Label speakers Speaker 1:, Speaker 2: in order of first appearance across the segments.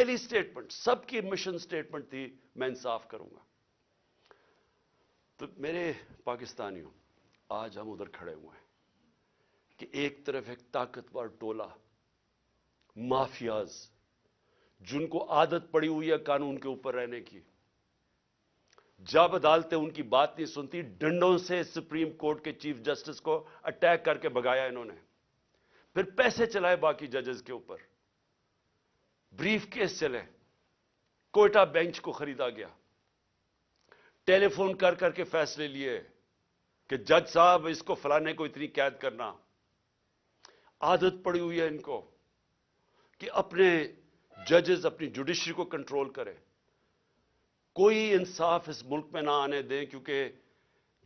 Speaker 1: پہلی سٹیٹمنٹ سب کی mission statement تھی، میں انصاف کروں گا۔ تو میرے پاکستانیوں، آج ہم ادھر کھڑے ہوئے ہیں کہ ایک طرف ایک طاقتور ٹولہ مافیاز جن کو عادت پڑی ہوئی ہے قانون کے اوپر رہنے کی، جب عدالتیں ان کی بات نہیں سنتی، ڈنڈوں سے سپریم کورٹ کے چیف جسٹس کو اٹیک کر کے بھگایا انہوں نے، پھر پیسے چلائے باقی ججز کے اوپر، بریف کیس چلے، کوئٹہ بینچ کو خریدا گیا، ٹیلی فون کر کر کے فیصلے لیے کہ جج صاحب اس کو فلانے کو اتنی قید کرنا۔ عادت پڑی ہوئی ہے ان کو کہ اپنے ججز اپنی جوڈیشری کو کنٹرول کرے، کوئی انصاف اس ملک میں نہ آنے دیں، کیونکہ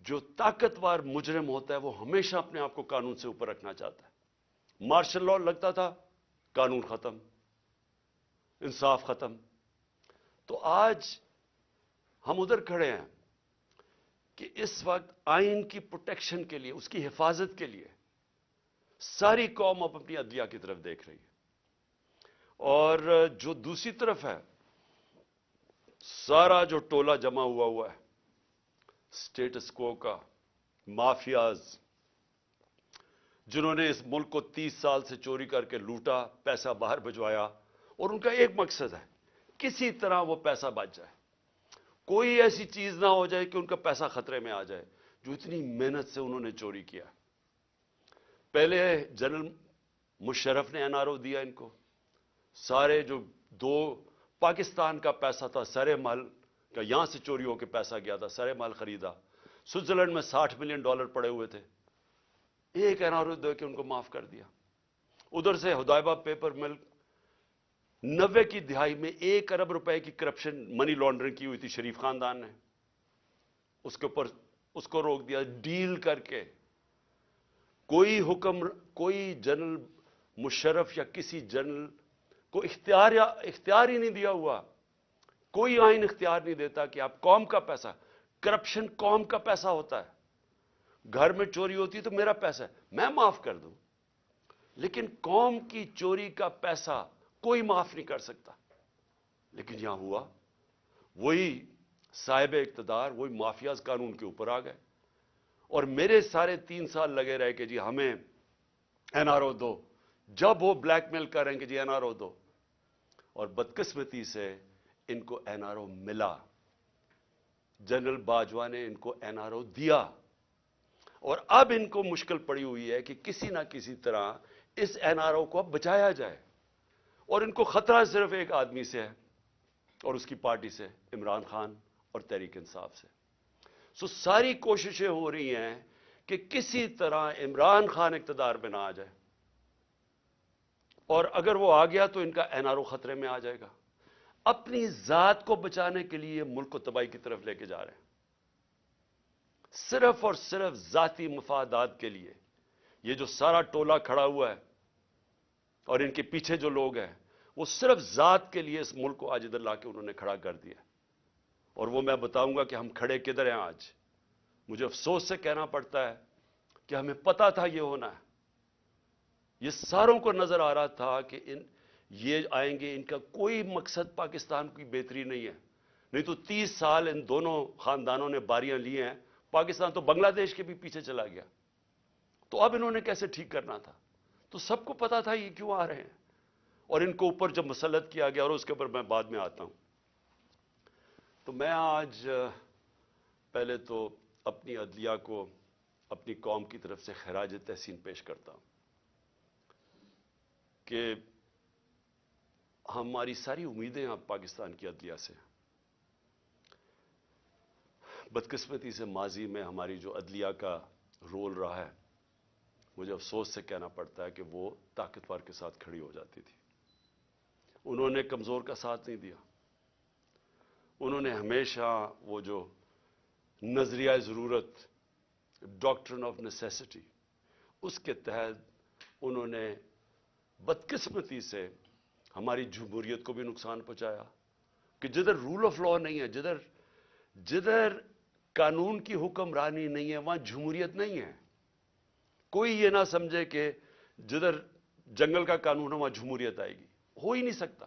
Speaker 1: جو طاقتور مجرم ہوتا ہے وہ ہمیشہ اپنے آپ کو قانون سے اوپر رکھنا چاہتا ہے۔ مارشل لاء لگتا تھا، قانون ختم، انصاف ختم۔ تو آج ہم ادھر کھڑے ہیں کہ اس وقت آئین کی پروٹیکشن کے لیے، اس کی حفاظت کے لیے ساری قوم اب اپنی عدلیہ کی طرف دیکھ رہی ہے، اور جو دوسری طرف ہے سارا جو ٹولہ جمع ہوا ہے سٹیٹس کو کا، مافیاز جنہوں نے اس ملک کو 30 سال سے چوری کر کے لوٹا، پیسہ باہر بھجوایا، اور ان کا ایک مقصد ہے کسی طرح وہ پیسہ بچ جائے، کوئی ایسی چیز نہ ہو جائے کہ ان کا پیسہ خطرے میں آ جائے جو اتنی محنت سے انہوں نے چوری کیا۔ پہلے جنرل مشرف نے NRO دیا ان کو، سارے جو دو پاکستان کا پیسہ تھا سارے مال کا، یہاں سے چوری ہو کے پیسہ گیا تھا، سارے مال خریدا، سوئٹزرلینڈ میں $60 ملین پڑے ہوئے تھے، ایک NRO دے کے ان کو معاف کر دیا۔ ادھر سے ہدایبہ پیپر مل 90 کی دہائی میں 1 ارب روپے کی کرپشن منی لانڈرنگ کی ہوئی تھی شریف خاندان نے، اس کے اوپر اس کو روک دیا ڈیل کر کے۔ کوئی حکم، کوئی جنرل مشرف یا کسی جنرل کو اختیار ہی نہیں دیا ہوا، کوئی آئین اختیار نہیں دیتا کہ آپ قوم کا پیسہ، کرپشن قوم کا پیسہ ہوتا ہے، گھر میں چوری ہوتی ہے تو میرا پیسہ ہے میں معاف کر دوں، لیکن قوم کی چوری کا پیسہ کوئی معاف نہیں کر سکتا۔ لیکن یہاں ہوا، وہی صاحب اقتدار، وہی مافیاز قانون کے اوپر آ گئے، اور میرے سارے 3 سال لگے رہے کہ جی ہمیں NRO دو، جب وہ بلیک میل کریں کہ جی NRO دو، اور بدقسمتی سے ان کو NRO ملا، جنرل باجوہ نے ان کو NRO دیا، اور اب ان کو مشکل پڑی ہوئی ہے کہ کسی نہ کسی طرح اس NRO کو اب بچایا جائے، اور ان کو خطرہ صرف ایک آدمی سے ہے اور اس کی پارٹی سے، عمران خان اور تحریک انصاف سے۔ ساری کوششیں ہو رہی ہیں کہ کسی طرح عمران خان اقتدار میں نہ آ جائے، اور اگر وہ آ گیا تو ان کا NRO خطرے میں آ جائے گا۔ اپنی ذات کو بچانے کے لیے ملک کو تباہی کی طرف لے کے جا رہے ہیں، صرف اور صرف ذاتی مفادات کے لیے۔ یہ جو سارا ٹولہ کھڑا ہوا ہے اور ان کے پیچھے جو لوگ ہیں، وہ صرف ذات کے لیے اس ملک کو آج ادھر لا کے انہوں نے کھڑا کر دیا، اور وہ میں بتاؤں گا کہ ہم کھڑے کدھر ہیں آج۔ مجھے افسوس سے کہنا پڑتا ہے کہ ہمیں پتا تھا یہ ہونا ہے، یہ ساروں کو نظر آ رہا تھا کہ یہ آئیں گے، ان کا کوئی مقصد پاکستان کی بہتری نہیں ہے، نہیں تو 30 سال ان دونوں خاندانوں نے باریاں لی ہیں، پاکستان تو بنگلہ دیش کے بھی پیچھے چلا گیا، تو اب انہوں نے کیسے ٹھیک کرنا تھا؟ تو سب کو پتا تھا یہ کیوں آ رہے ہیں، اور ان کو اوپر جب مسلط کیا گیا، اور اس کے اوپر میں بعد میں آتا ہوں۔ تو میں آج پہلے تو اپنی عدلیہ کو اپنی قوم کی طرف سے خراج تحسین پیش کرتا ہوں کہ ہماری ساری امیدیں اب پاکستان کی عدلیہ سے، بدقسمتی سے ماضی میں ہماری جو عدلیہ کا رول رہا ہے، مجھے افسوس سے کہنا پڑتا ہے کہ وہ طاقتور کے ساتھ کھڑی ہو جاتی تھی، انہوں نے کمزور کا ساتھ نہیں دیا، انہوں نے ہمیشہ وہ جو نظریہ ضرورت، ڈاکٹرن آف نیسیسٹی، اس کے تحت انہوں نے بدقسمتی سے ہماری جمہوریت کو بھی نقصان پہنچایا، کہ جدھر رول آف لا نہیں ہے، جدھر قانون کی حکمرانی نہیں ہے، وہاں جمہوریت نہیں ہے۔ کوئی یہ نہ سمجھے کہ جدھر جنگل کا قانون ہے وہاں جمہوریت آئے گی، ہو ہی نہیں سکتا۔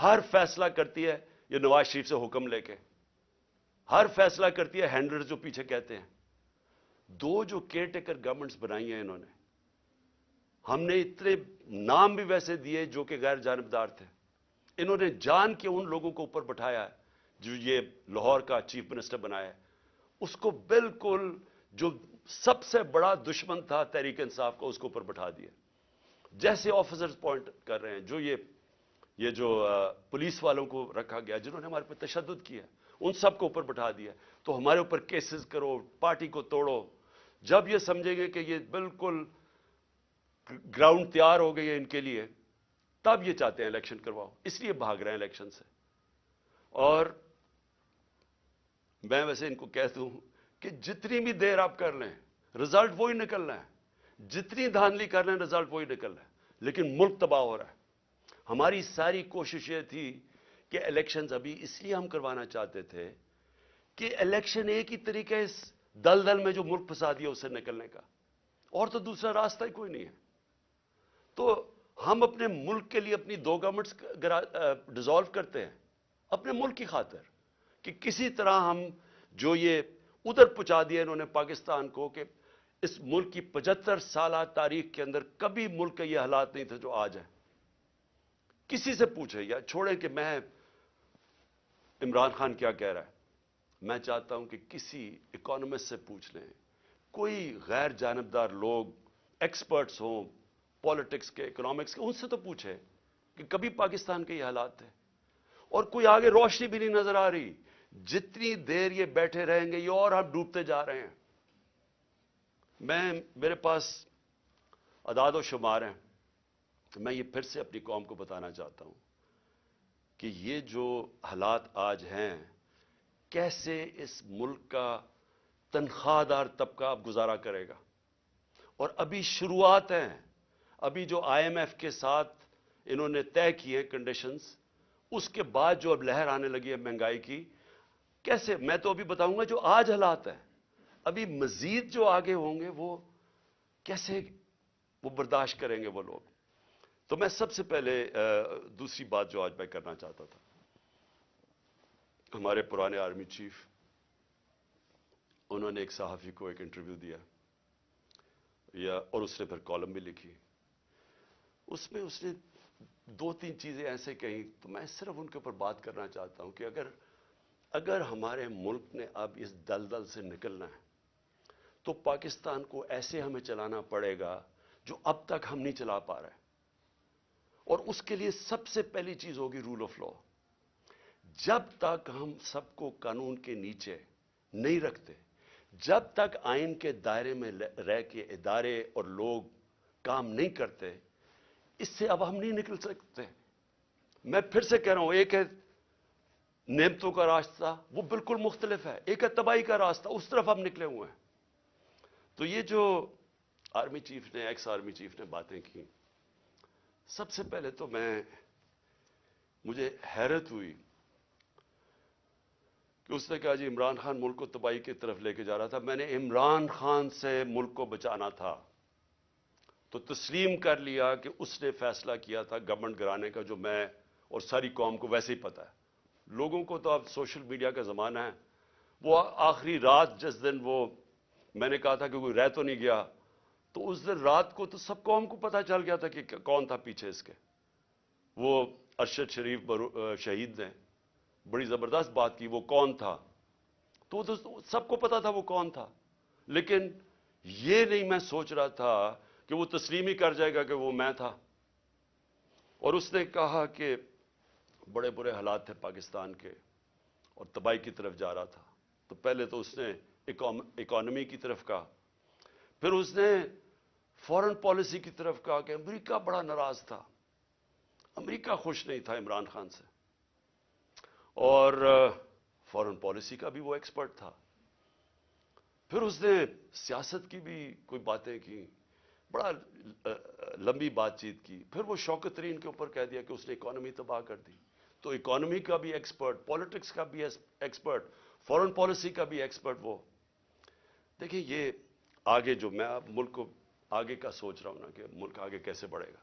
Speaker 1: ہر فیصلہ کرتی ہے یہ نواز شریف سے حکم لے کے، ہر فیصلہ کرتی ہے ہینڈلر جو پیچھے کہتے ہیں. دو جو کیئر ٹیکر گورنمنٹس بنائی ہیں انہوں نے، ہم نے اتنے نام بھی ویسے دیے جو کہ غیر جانبدار تھے. انہوں نے جان کے ان لوگوں کو اوپر بٹھایا ہے جو یہ لاہور کا چیف منسٹر بنایا ہے، اس کو بالکل جو سب سے بڑا دشمن تھا تحریک انصاف کا اس کو اوپر بٹھا دیا. جیسے آفیسرز پوائنٹ کر رہے ہیں، جو یہ جو پولیس والوں کو رکھا گیا جنہوں نے ہمارے پہ تشدد کیا ان سب کو اوپر بٹھا دیا. تو ہمارے اوپر کیسز کرو، پارٹی کو توڑو. جب یہ سمجھیں گے کہ یہ بالکل گراؤنڈ تیار ہو گئی ہے ان کے لیے، تب یہ چاہتے ہیں الیکشن کرواؤ، اس لیے بھاگ رہے ہیں الیکشن سے. اور میں ویسے ان کو کہتا ہوں کہ جتنی بھی دیر آپ کر لیں رزلٹ وہی نکلنا ہے، جتنی دھاندلی کر لیں رزلٹ وہی نکلنا ہے. لیکن ملک تباہ ہو رہا ہے. ہماری ساری کوشش یہ تھی کہ الیکشنز ابھی اس لیے ہم کروانا چاہتے تھے کہ الیکشن ایک ہی طریقہ ہے اس دلدل میں جو ملک پھنسا دیا اسے نکلنے کا، اور تو دوسرا راستہ ہی کوئی نہیں ہے. تو ہم اپنے ملک کے لیے اپنی دو گورنمنٹس ڈیزالو کرتے ہیں اپنے ملک کی خاطر، کہ کسی طرح ہم جو یہ ادھر پہنچا دیا انہوں نے پاکستان کو، کہ اس ملک کی 75 سالہ تاریخ کے اندر کبھی ملک کے یہ حالات نہیں تھے جو آج ہیں. کسی سے پوچھیں یا چھوڑیں کہ میں عمران خان کیا کہہ رہا ہے، میں چاہتا ہوں کہ کسی اکانومسٹ سے پوچھ لیں، کوئی غیر جانبدار لوگ ایکسپرٹس ہوں پالیٹکس کے، اکنامکس کے، ان سے تو پوچھیں کہ کبھی پاکستان کے یہ حالات تھے. اور کوئی آگے روشنی بھی نہیں نظر آ رہی. جتنی دیر یہ بیٹھے رہیں گے یہ اور ہم ڈوبتے جا رہے ہیں. میرے پاس اعداد و شمار ہیں، میں یہ پھر سے اپنی قوم کو بتانا چاہتا ہوں کہ یہ جو حالات آج ہیں، کیسے اس ملک کا تنخواہ دار طبقہ اب گزارا کرے گا. اور ابھی شروعات ہیں، ابھی جو آئی ایم ایف کے ساتھ انہوں نے طے کیے کنڈیشنز، اس کے بعد جو اب لہر آنے لگی ہے مہنگائی کی، کیسے، میں تو ابھی بتاؤں گا جو آج حالات ہیں، ابھی مزید جو آگے ہوں گے وہ کیسے وہ برداشت کریں گے وہ لوگ. تو میں سب سے پہلے دوسری بات جو آج میں کرنا چاہتا تھا، ہمارے پرانے آرمی چیف، انہوں نے ایک صحافی کو ایک انٹرویو دیا اور اس نے پھر کالم بھی لکھی. اس میں اس نے 2-3 چیزیں ایسے کہیں، تو میں صرف ان کے اوپر بات کرنا چاہتا ہوں کہ اگر ہمارے ملک نے اب اس دلدل سے نکلنا ہے تو پاکستان کو ایسے ہمیں چلانا پڑے گا جو اب تک ہم نہیں چلا پا رہے. اور اس کے لیے سب سے پہلی چیز ہوگی رول آف لا. جب تک ہم سب کو قانون کے نیچے نہیں رکھتے، جب تک آئین کے دائرے میں رہ کے ادارے اور لوگ کام نہیں کرتے، اس سے اب ہم نہیں نکل سکتے. میں پھر سے کہہ رہا ہوں، ایک ہے نعمتوں کا راستہ، وہ بالکل مختلف ہے، ایک ہے تباہی کا راستہ، اس طرف ہم نکلے ہوئے ہیں. تو یہ جو آرمی چیف نے، ایکس آرمی چیف نے باتیں کی، سب سے پہلے تو مجھے حیرت ہوئی کہ اس نے کہا جی عمران خان ملک کو تباہی کی طرف لے کے جا رہا تھا. میں نے عمران خان سے ملک کو بچانا تھا تو تسلیم کر لیا کہ اس نے فیصلہ کیا تھا گورنمنٹ گرانے کا، جو میں اور ساری قوم کو ویسے ہی پتہ ہے. لوگوں کو تو اب سوشل میڈیا کا زمانہ ہے، وہ آخری رات جس دن وہ میں نے کہا تھا کہ کوئی رہ تو نہیں گیا، تو اس دن رات کو تو سب قوم کو پتہ چل گیا تھا کہ کون تھا پیچھے اس کے. وہ ارشد شریف شہید نے بڑی زبردست بات کی، وہ کون تھا، تو سب کو پتا تھا وہ کون تھا. لیکن یہ نہیں میں سوچ رہا تھا کہ وہ تسلیم ہی کر جائے گا کہ وہ میں تھا. اور اس نے کہا کہ بڑے برے حالات تھے پاکستان کے اور تباہی کی طرف جا رہا تھا. تو پہلے تو اس نے اکانومی کی طرف کہا، پھر اس نے فورن پالیسی کی طرف کہا کہ امریکہ بڑا ناراض تھا، امریکہ خوش نہیں تھا عمران خان سے، اور فورن پالیسی کا بھی وہ ایکسپرٹ تھا. پھر اس نے سیاست کی بھی کوئی باتیں کی، بڑا لمبی بات چیت کی. پھر وہ شوکت ترین کے اوپر کہہ دیا کہ اس نے اکانومی تباہ کر دی. تو اکانومی کا بھی ایکسپرٹ، پالیٹکس کا بھی ایکسپرٹ، فورن پالیسی کا بھی ایکسپرٹ وہ. دیکھیں یہ آگے جو میں اب ملک کو آگے کا سوچ رہا ہوں نا کہ ملک آگے کیسے بڑھے گا.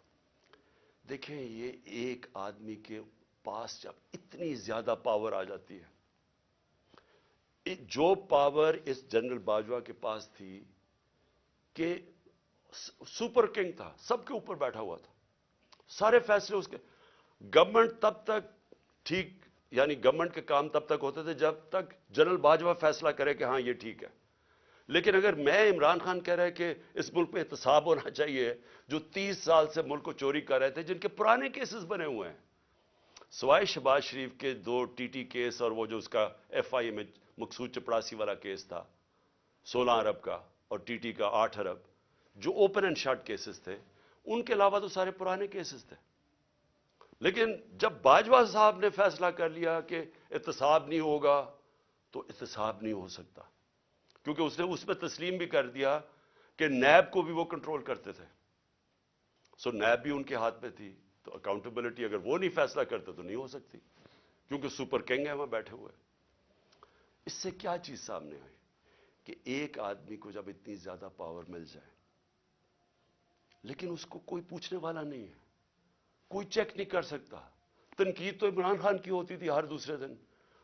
Speaker 1: دیکھیں یہ ایک آدمی کے پاس جب اتنی زیادہ پاور آ جاتی ہے، جو پاور اس جنرل باجوہ کے پاس تھی کہ سپر کنگ تھا، سب کے اوپر بیٹھا ہوا تھا، سارے فیصلے اس کے، گورنمنٹ تب تک ٹھیک، یعنی گورنمنٹ کے کام تب تک ہوتے تھے جب تک جنرل باجوہ فیصلہ کرے کہ ہاں یہ ٹھیک ہے. لیکن اگر میں عمران خان کہہ رہے کہ اس ملک میں احتساب ہونا چاہیے، جو 30 سال سے ملک کو چوری کر رہے تھے، جن کے پرانے کیسز بنے ہوئے ہیں، سوائے شہباز شریف کے 2 ٹی ٹی کیس اور وہ جو اس کا ایف آئی اے میں مقصود چپڑاسی والا کیس تھا 16 ارب کا، اور ٹی ٹی کا 8 ارب، جو اوپن اینڈ شٹ کیسز تھے، ان کے علاوہ تو سارے پرانے کیسز تھے. لیکن جب باجوہ صاحب نے فیصلہ کر لیا کہ احتساب نہیں ہوگا، تو احتساب نہیں ہو سکتا، کیونکہ اس نے اس میں تسلیم بھی کر دیا کہ نیب کو بھی وہ کنٹرول کرتے تھے. سو نیب بھی ان کے ہاتھ میں تھی، تو اکاؤنٹیبلٹی اگر وہ نہیں فیصلہ کرتے تو نہیں ہو سکتی، کیونکہ سپر کنگ ہے وہاں بیٹھے ہوئے. اس سے کیا چیز سامنے آئی کہ ایک آدمی کو جب اتنی زیادہ پاور مل جائے، لیکن اس کو کوئی پوچھنے والا نہیں ہے، کوئی چیک نہیں کر سکتا. تنقید تو عمران خان کی ہوتی تھی ہر دوسرے دن،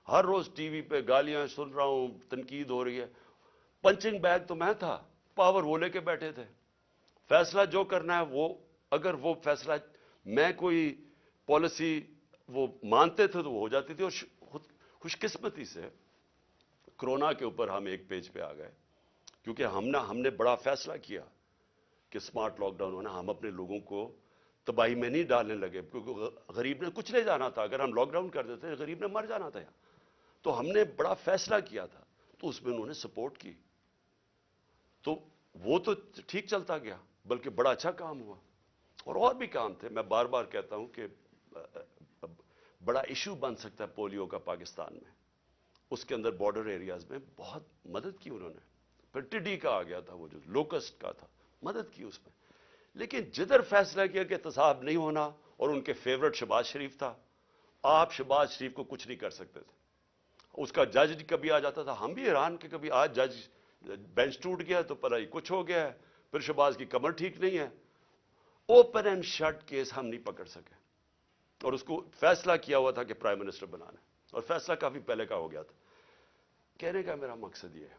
Speaker 1: ہر روز ٹی وی پہ گالیاں سن رہا ہوں، تنقید ہو رہی ہے. پنچنگ بیگ تو میں تھا، پاور وہ لے کے بیٹھے تھے، فیصلہ جو کرنا ہے وہ، اگر وہ فیصلہ میں کوئی پالیسی وہ مانتے تھے تو وہ ہو جاتی تھی. اور خوش قسمتی سے کرونا کے اوپر ہم ایک پیج پہ آ گئے، کیونکہ ہم نے بڑا فیصلہ کیا کہ سمارٹ لاک ڈاؤن ہونا، ہم اپنے لوگوں کو تباہی میں نہیں ڈالنے لگے، کیونکہ غریب نے کچھ لے جانا تھا. اگر ہم لاک ڈاؤن کر دیتے غریب نے مر جانا تھا. تو ہم نے بڑا فیصلہ کیا تھا، تو اس میں انہوں نے سپورٹ کی، تو وہ تو ٹھیک چلتا گیا، بلکہ بڑا اچھا کام ہوا. اور بھی کام تھے. میں بار بار کہتا ہوں کہ بڑا ایشو بن سکتا ہے پولیو کا پاکستان میں، اس کے اندر بارڈر ایریاز میں بہت مدد کی انہوں نے. پھر ٹڈی کا آ گیا تھا، وہ جو لوکسٹ کا تھا، مدد کی اس میں. لیکن جدھر فیصلہ کیا کہ احتساب نہیں ہونا، اور ان کے فیورٹ شہباز شریف تھا، آپ شہباز شریف کو کچھ نہیں کر سکتے تھے. اس کا جج کبھی آ جاتا تھا، ہم بھی حیران کہ کبھی آج جج بینچ ٹوٹ گیا تو پتہ ہی کچھ ہو گیا ہے، پھر شہباز کی کمر ٹھیک نہیں ہے. اوپن اینڈ شٹ کیس ہم نہیں پکڑ سکے، اور اس کو فیصلہ کیا ہوا تھا کہ پرائم منسٹر بنانا ہے، اور فیصلہ کافی پہلے کا ہو گیا تھا. کہنے کا میرا مقصد یہ ہے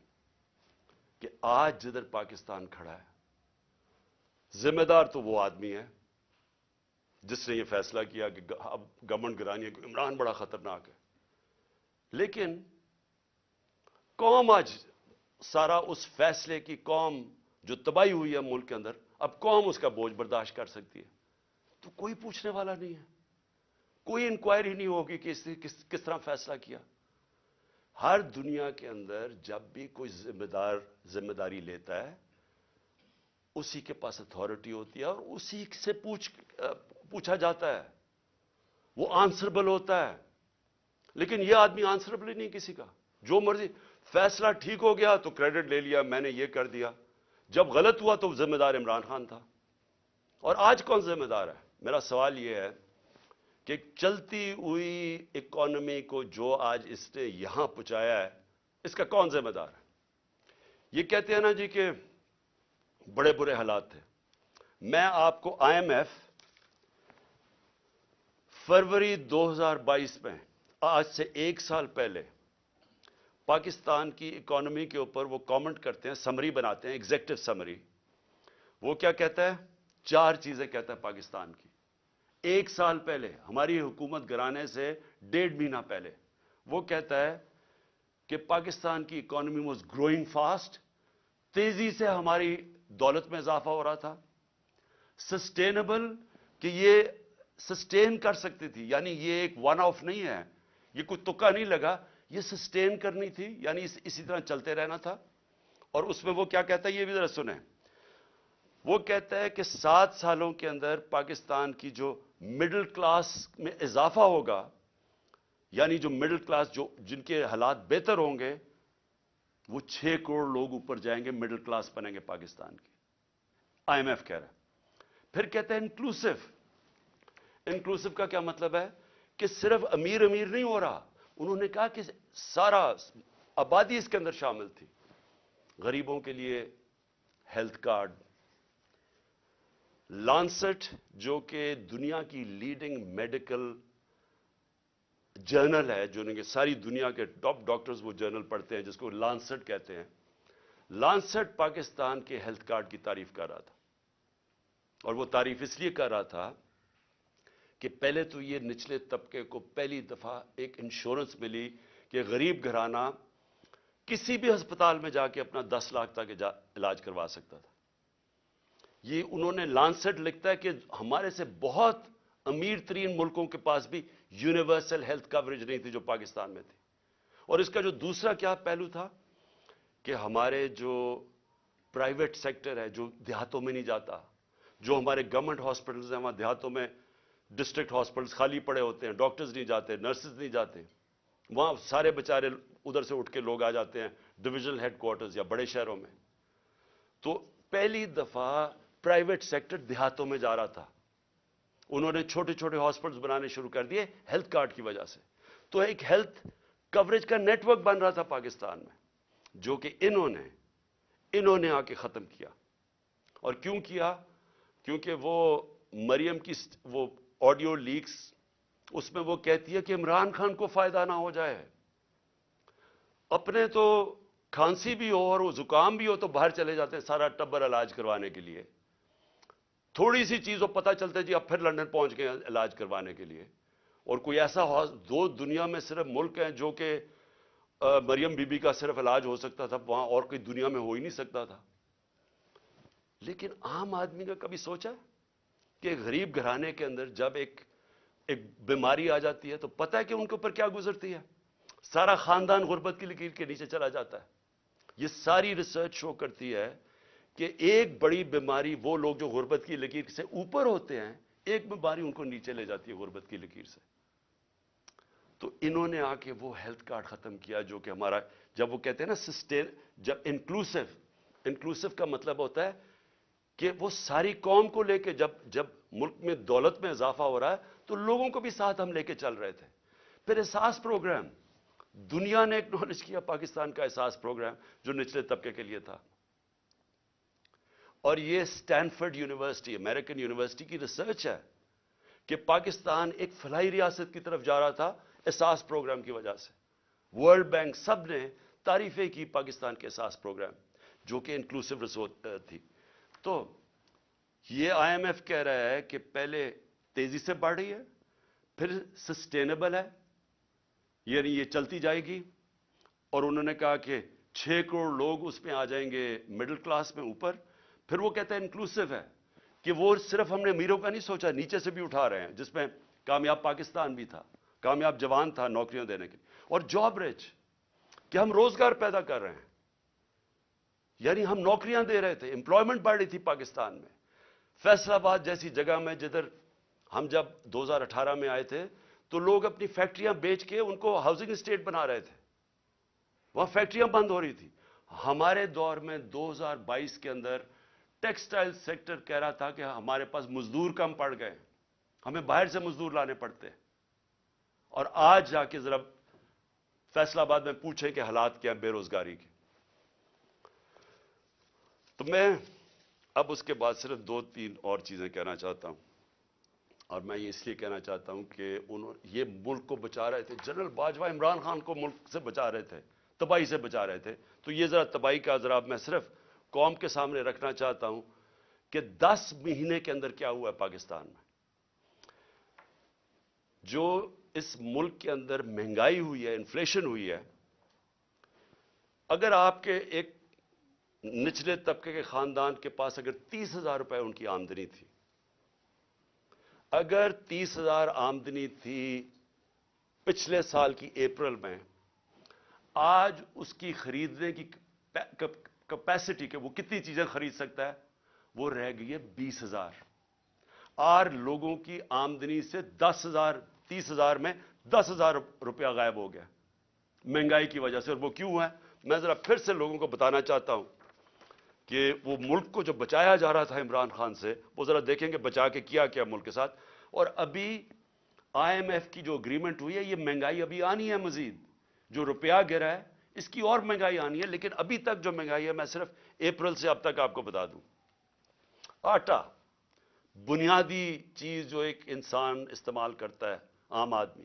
Speaker 1: کہ آج جدھر پاکستان کھڑا ہے، ذمہ دار تو وہ آدمی ہے جس نے یہ فیصلہ کیا کہ اب گورنمنٹ گرانی ہے، کہ عمران بڑا خطرناک ہے. لیکن قوم آج سارا اس فیصلے کی، قوم جو تباہی ہوئی ہے ملک کے اندر، اب قوم اس کا بوجھ برداشت کر سکتی ہے. تو کوئی پوچھنے والا نہیں ہے، کوئی انکوائری نہیں ہوگی کہ اس نے کس طرح فیصلہ کیا. ہر دنیا کے اندر جب بھی کوئی ذمہ داری لیتا ہے، اسی کے پاس اتھارٹی ہوتی ہے، اور اسی سے پوچھا جاتا ہے، وہ آنسربل ہوتا ہے. لیکن یہ آدمی آنسربل ہی نہیں کسی کا، جو مرضی فیصلہ ٹھیک ہو گیا تو کریڈٹ لے لیا، میں نے یہ کر دیا. جب غلط ہوا تو ذمہ دار عمران خان تھا. اور آج کون ذمہ دار ہے؟ میرا سوال یہ ہے کہ چلتی ہوئی اکانومی کو جو آج اس نے یہاں پہنچایا ہے، اس کا کون ذمہ دار ہے؟ یہ کہتے ہیں نا جی کہ بڑے برے حالات تھے. میں آپ کو آئی ایم ایف فروری 2022 میں، آج سے 1 سال پہلے، پاکستان کی اکانومی کے اوپر وہ کامنٹ کرتے ہیں، سمری بناتے ہیں، ایگزیکٹو سمری. وہ کیا کہتا ہے؟ 4 چیزیں کہتا ہے پاکستان کی. 1 سال پہلے، ہماری حکومت گرانے سے 1.5 مہینہ پہلے، وہ کہتا ہے کہ پاکستان کی اکانومی واز گروئنگ فاسٹ، تیزی سے ہماری دولت میں اضافہ ہو رہا تھا. سسٹینیبل، کہ یہ سسٹین کر سکتی تھی، یعنی یہ ایک ون آف نہیں ہے، یہ کوئی تکا نہیں لگا، یہ سسٹین کرنی تھی، یعنی اسی طرح چلتے رہنا تھا. اور اس میں وہ کیا کہتا ہے، یہ بھی ذرا سنیں. وہ کہتا ہے کہ 7 سالوں کے اندر پاکستان کی جو مڈل کلاس میں اضافہ ہوگا، یعنی جو مڈل کلاس، جن کے حالات بہتر ہوں گے، وہ 6 کروڑ لوگ اوپر جائیں گے، مڈل کلاس بنیں گے پاکستان کی. آئی ایم ایف کہہ رہا ہے. پھر کہتا ہے انکلوسیو. انکلوسیو کا کیا مطلب ہے؟ کہ صرف امیر امیر نہیں ہو رہا، انہوں نے کہا کہ سارا آبادی اس کے اندر شامل تھی. غریبوں کے لیے ہیلتھ کارڈ، لانسٹ جو کہ دنیا کی لیڈنگ میڈیکل جرنل ہے جو کہ ساری دنیا کے ٹاپ ڈاکٹرز وہ جرنل پڑھتے ہیں جس کو لانسٹ کہتے ہیں. لانسٹ پاکستان کے ہیلتھ کارڈ کی تعریف کر رہا تھا, اور وہ تعریف اس لیے کر رہا تھا کہ پہلے تو یہ نچلے طبقے کو پہلی دفعہ ایک انشورنس ملی کہ غریب گھرانہ کسی بھی ہسپتال میں جا کے اپنا 10 لاکھ تک علاج کروا سکتا تھا. یہ انہوں نے لانسٹ لکھتا ہے کہ ہمارے سے بہت امیر ترین ملکوں کے پاس بھی یونیورسل ہیلتھ کوریج نہیں تھی جو پاکستان میں تھی. اور اس کا جو دوسرا کیا پہلو تھا کہ ہمارے جو پرائیویٹ سیکٹر ہے جو دیہاتوں میں نہیں جاتا, جو ہمارے گورنمنٹ ہاسپٹلز ہیں وہاں دیہاتوں میں ڈسٹرکٹ ہاسپٹلز خالی پڑے ہوتے ہیں, ڈاکٹرز نہیں جاتے, نرسز نہیں جاتے, وہاں سارے بیچارے ادھر سے اٹھ کے لوگ آ جاتے ہیں ڈویژنل ہیڈ کوارٹرز یا بڑے شہروں میں. تو پہلی دفعہ پرائیویٹ سیکٹر دیہاتوں میں جا رہا تھا. انہوں نے چھوٹے چھوٹے ہاسپٹلز بنانے شروع کر دیے ہیلتھ کارڈ کی وجہ سے. تو ایک ہیلتھ کوریج کا نیٹ ورک بن رہا تھا پاکستان میں, جو کہ انہوں نے آ کے ختم کیا. اور کیوں کیا؟ کیونکہ وہ مریم کی وہ آڈیو لیکس, اس میں وہ کہتی ہے کہ عمران خان کو فائدہ نہ ہو جائے. اپنے تو کھانسی بھی ہو اور وہ زکام بھی ہو تو باہر چلے جاتے ہیں سارا ٹبر علاج کروانے کے لیے. تھوڑی سی چیز ہو پتہ چلتا ہے جی اب پھر لندن پہنچ گئے علاج کروانے کے لیے. اور کوئی ایسا دو دنیا میں صرف ملک ہیں جو کہ مریم بی بی کا صرف علاج ہو سکتا تھا, وہاں اور کوئی دنیا میں ہو ہی نہیں سکتا تھا. لیکن عام آدمی کا کبھی سوچا کہ غریب گھرانے کے اندر جب ایک بیماری آ جاتی ہے تو پتہ ہے کہ ان کے اوپر کیا گزرتی ہے؟ سارا خاندان غربت کی لکیر کے نیچے چلا جاتا ہے. یہ ساری ریسرچ شو کرتی ہے کہ ایک بڑی بیماری وہ لوگ جو غربت کی لکیر سے اوپر ہوتے ہیں, ایک بیماری ان کو نیچے لے جاتی ہے غربت کی لکیر سے. تو انہوں نے آ کے وہ ہیلتھ کارڈ ختم کیا جو کہ ہمارا, جب وہ کہتے ہیں نا سسٹین, جب انکلوسیو کا مطلب ہوتا ہے کہ وہ ساری قوم کو لے کے, جب ملک میں دولت میں اضافہ ہو رہا ہے تو لوگوں کو بھی ساتھ ہم لے کے چل رہے تھے. پھر احساس پروگرام, دنیا نے ایکنالج کیا پاکستان کا احساس پروگرام جو نچلے طبقے کے لیے تھا. اور یہ اسٹینفورڈ یونیورسٹی, امریکن یونیورسٹی کی ریسرچ ہے کہ پاکستان ایک فلاحی ریاست کی طرف جا رہا تھا احساس پروگرام کی وجہ سے. ورلڈ بینک سب نے تعریفیں کی پاکستان کے احساس پروگرام جو کہ انکلوسیو ریسورس تھی. تو یہ آئی ایم ایف کہہ رہا ہے کہ پہلے تیزی سے بڑھ رہی ہے, پھر سسٹینیبل ہے, یعنی یہ چلتی جائے گی. اور انہوں نے کہا کہ 6 کروڑ لوگ اس میں آ جائیں گے مڈل کلاس میں اوپر. پھر وہ کہتا ہے انکلوسیو ہے کہ وہ صرف ہم نے امیروں کا نہیں سوچا, نیچے سے بھی اٹھا رہے ہیں, جس میں کامیاب پاکستان بھی تھا, کامیاب جوان تھا نوکریاں دینے کے, اور جاب ریچ کہ ہم روزگار پیدا کر رہے ہیں, یعنی ہم نوکریاں دے رہے تھے, امپلائمنٹ بڑھ رہی تھی پاکستان میں. فیصل آباد جیسی جگہ میں جدھر ہم جب 2018 میں آئے تھے تو لوگ اپنی فیکٹریاں بیچ کے ان کو ہاؤسنگ اسٹیٹ بنا رہے تھے, وہاں فیکٹریاں بند ہو رہی تھی. ہمارے دور میں 2022 کے اندر ٹیکسٹائل سیکٹر کہہ رہا تھا کہ ہمارے پاس مزدور کم پڑ گئے, ہمیں باہر سے مزدور لانے پڑتے. اور آج جا کے ذرا فیصل آباد میں پوچھیں کہ حالات کیا ہیں بے روزگاری کے. تو میں اب اس کے بعد صرف 2-3 اور چیزیں کہنا چاہتا ہوں, اور میں یہ اس لیے کہنا چاہتا ہوں کہ یہ ملک کو بچا رہے تھے. جنرل باجوہ عمران خان کو ملک سے بچا رہے تھے, تباہی سے بچا رہے تھے. تو یہ ذرا تباہی کا ذرا میں صرف قوم کے سامنے رکھنا چاہتا ہوں کہ 10 مہینے کے اندر کیا ہوا ہے پاکستان میں. جو اس ملک کے اندر مہنگائی ہوئی ہے, انفلیشن ہوئی ہے. اگر آپ کے ایک نچلے طبقے کے خاندان کے پاس اگر 30,000 روپے ان کی آمدنی تھی, اگر 30,000 آمدنی تھی پچھلے سال کی اپریل میں, آج اس کی خریدنے کی کیپیسٹی کہ وہ کتنی چیزیں خرید سکتا ہے وہ رہ گئی ہے 20,000. اور لوگوں کی آمدنی سے 10,000 30,000 میں 10,000 روپیہ غائب ہو گیا مہنگائی کی وجہ سے. اور وہ کیوں ہے میں ذرا پھر سے لوگوں کو بتانا چاہتا ہوں کہ وہ ملک کو جو بچایا جا رہا تھا عمران خان سے, وہ ذرا دیکھیں کہ بچا کے کیا کیا ملک کے ساتھ. اور ابھی آئی ایم ایف کی جو اگریمنٹ ہوئی ہے, یہ مہنگائی ابھی آنی ہے مزید, جو روپیہ گرا ہے اس کی اور مہنگائی آنی ہے. لیکن ابھی تک جو مہنگائی ہے میں صرف اپریل سے اب تک آپ کو بتا دوں. آٹا, بنیادی چیز جو ایک انسان استعمال کرتا ہے, عام آدمی,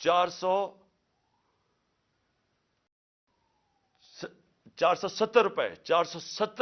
Speaker 1: 470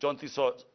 Speaker 1: 3400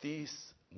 Speaker 1: $30